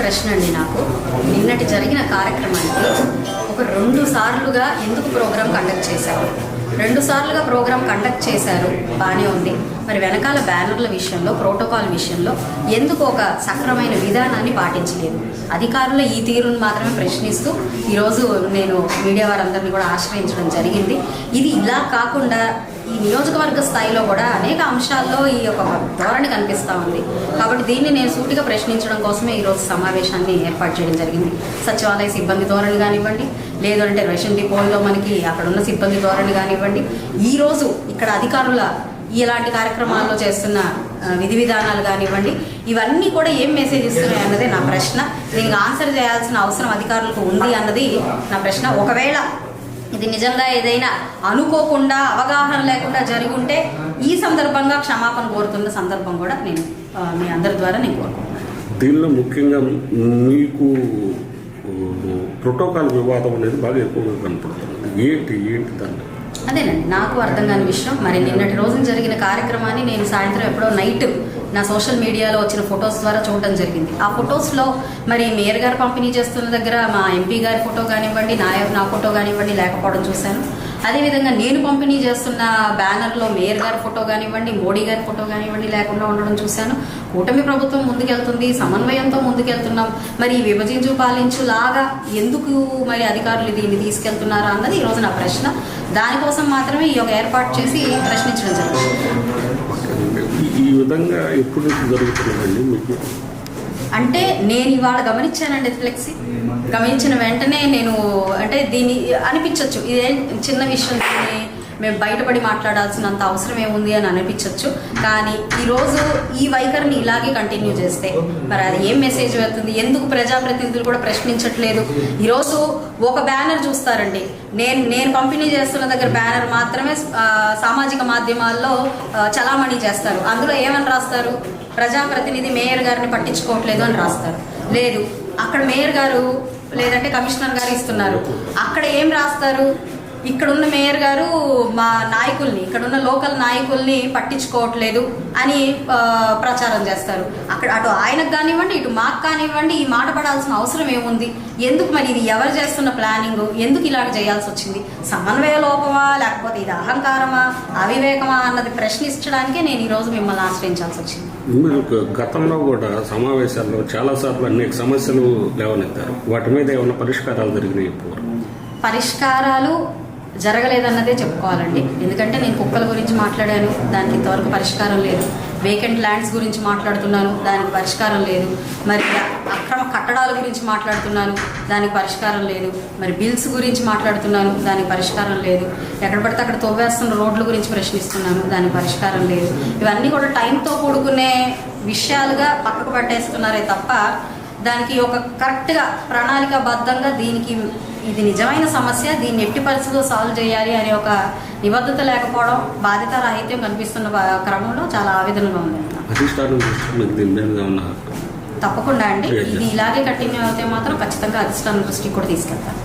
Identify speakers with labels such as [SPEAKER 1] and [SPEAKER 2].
[SPEAKER 1] ప్రశ్న అండి. నాకు నిన్నటి జరిగిన కార్యక్రమానికి ఒక 2 సార్లుగా ఎందుకు ప్రోగ్రాం కండక్ట్ చేశారు? 2 సార్లుగా ప్రోగ్రాం కండక్ట్ చేశారు, బాగానే ఉంది. మరి వెనకాల బ్యానర్ల విషయంలో, ప్రోటోకాల్ విషయంలో ఎందుకు ఒక సక్రమైన విధానాన్ని పాటించలేదు? అధికారుల ఈ తీరును మాత్రమే ప్రశ్నిస్తూ ఈరోజు నేను మీడియా వారందరినీ కూడా ఆశ్రయించడం జరిగింది. ఇది ఇలా కాకుండా ఈ నియోజకవర్గ స్థాయిలో కూడా అనేక అంశాల్లో ఈ యొక్క ధోరణి కనిపిస్తూ ఉంది. కాబట్టి దీన్ని నేను సూటిగా ప్రశ్నించడం కోసమే ఈరోజు సమావేశాన్ని ఏర్పాటు చేయడం జరిగింది. సచివాలయ సిబ్బంది ధోరణి కానివ్వండి, లేదు అంటే రేషన్ డిపోల్లో మనకి అక్కడ ఉన్న సిబ్బంది ధోరణి కానివ్వండి, ఈరోజు ఇక్కడ అధికారుల ఇలాంటి కార్యక్రమాల్లో చేస్తున్న విధి విధానాలు కానివ్వండి, ఇవన్నీ కూడా ఏం మెసేజ్ ఇస్తున్నాయి అన్నదే నా ప్రశ్న. దీనికి ఆన్సర్ చేయాల్సిన అవసరం అధికారులకు ఉంది అన్నది నా ప్రశ్న. ఒకవేళ ఇది నిజంగా ఏదైనా అనుకోకుండా, అవగాహన లేకుండా జరిగి ఉంటే ఈ సందర్భంగా క్షమాపణ కోరుతున్న సందర్భం కూడా నేను మీ అందరి ద్వారా నేను కోరుకుంటున్నాను.
[SPEAKER 2] దీనిలో ముఖ్యంగా మీకు ప్రోటోకాల్ వివాదం అనేది బాగా ఎక్కువగా కనపడుతుంది. ఏంటి దాన్ని?
[SPEAKER 1] అదేనండి, నాకు అర్థం కాని విషయం. మరి నిన్నటి రోజున జరిగిన కార్యక్రమాన్ని నేను సాయంత్రం ఎప్పుడో నైట్ నా సోషల్ మీడియాలో వచ్చిన ఫొటోస్ ద్వారా చూడడం జరిగింది. ఆ ఫొటోస్లో మరి మేయర్ గారు పంపిణీ చేస్తున్న దగ్గర మా ఎంపీ గారి ఫోటో కానివ్వండి, నా ఫోటో కానివ్వండి లేకపోవడం చూశాను. అదేవిధంగా నేను పంపిణీ చేస్తున్న బ్యానర్లో మేయర్ గారి ఫోటో కానివ్వండి, మోడీ గారి ఫోటో కానివ్వండి లేకుండా ఉండడం చూశాను. కూటమి ప్రభుత్వం ముందుకెళ్తుంది, సమన్వయంతో ముందుకెళ్తున్నాం. మరి విభజించు పాలించు లాగా ఎందుకు మరి అధికారులు దీన్ని తీసుకెళ్తున్నారా అన్నది ఈరోజు నా ప్రశ్న. దానికోసం మాత్రమే ఈ యొక్క ఏర్పాటు చేసి ప్రశ్నించడం జరిగింది.
[SPEAKER 2] ఈ విధంగా ఎప్పుడు జరుగుతుందండి మీకు?
[SPEAKER 1] అంటే నేను ఇవాళ గమనించానండి ఫ్లెక్సీ. గమనించిన వెంటనే నేను అంటే దీన్ని అనిపించవచ్చు, ఇదే చిన్న విషయం, దీన్ని మేము బయటపడి మాట్లాడాల్సినంత అవసరం ఏముంది అని అనిపించవచ్చు. కానీ ఈరోజు ఈ వైఖరిని ఇలాగే కంటిన్యూ చేస్తే మరి అది ఏం మెసేజ్ వెళ్తుంది? ఎందుకు ప్రజాప్రతినిధులు కూడా ప్రశ్నించట్లేదు? ఈరోజు ఒక బ్యానర్ చూస్తారండి, నేను పంపిణీ చేస్తున్న దగ్గర బ్యానర్ మాత్రమే సామాజిక మాధ్యమాల్లో చలామణి చేస్తారు. అందులో ఏమని రాస్తారు? ప్రజాప్రతినిధి మేయర్ గారిని పట్టించుకోవట్లేదు అని రాస్తారు. లేదు, అక్కడ మేయర్ గారు లేదంటే కమిషనర్ గారు ఇస్తున్నారు. అక్కడ ఏం రాస్తారు? ఇక్కడున్న మేయర్ గారు మా నాయకుల్ని, ఇక్కడున్న లోకల్ నాయకుల్ని పట్టించుకోవట్లేదు అని ప్రచారం చేస్తారు. అక్కడ అటు ఆయనకు కానివ్వండి, ఇటు మాకు కానివ్వండి ఈ మాట పడాల్సిన అవసరం ఏముంది? ఎందుకు మరి ఇది ఎవరు చేస్తున్న ప్లానింగ్? ఎందుకు ఇలాగ చేయాల్సి వచ్చింది? సమన్వయ లోపమా, లేకపోతే ఇది అహంకారమా, అవివేకమా అన్నది ప్రశ్నించడానికే నేను ఈరోజు మిమ్మల్ని ఆశ్రయించాల్సి వచ్చింది.
[SPEAKER 2] మీరు గతంలో కూడా సమావేశాల్లో చాలాసార్లు అనేక సమస్యలు లేవనెత్తారు. వాటి మీద ఏమైనా పరిష్కారాలు జరిగినాయి?
[SPEAKER 1] పరిష్కారాలు జరగలేదన్నదే చెప్పుకోవాలండి. ఎందుకంటే నేను కుక్కల గురించి మాట్లాడాను, దానికి ఇంతవరకు పరిష్కారం లేదు. వేకెంట్ ల్యాండ్స్ గురించి మాట్లాడుతున్నాను, దానికి పరిష్కారం లేదు. మరి అక్రమ కట్టడాల గురించి మాట్లాడుతున్నాను, దానికి పరిష్కారం లేదు. మరి బిల్స్ గురించి మాట్లాడుతున్నాను, దానికి పరిష్కారం లేదు. ఎక్కడ పడితే అక్కడ తవ్వేస్తున్న రోడ్ల గురించి ప్రశ్నిస్తున్నాను, దానికి పరిష్కారం లేదు. ఇవన్నీ కూడా టైంతో కూడుకునే విషయాలుగా పక్కకు పట్టేస్తున్నారే తప్ప దానికి ఒక కరెక్ట్గా ప్రణాళికాబద్ధంగా దీనికి ఇది నిజమైన సమస్య, దీన్ని ఎట్టి పరిస్థితుల్లో సాల్వ్ చేయాలి అనే ఒక నిబద్ధత లేకపోవడం, బాధ్యత రాహిత్యం కనిపిస్తున్న క్రమంలో చాలా ఆవేదనగా ఉంది. తప్పకుండా అండి, ఇది ఇలాగే కంటిన్యూ అయితే మాత్రం ఖచ్చితంగా అధిష్టానం దృష్టికి కూడా తీసుకెళ్తాను.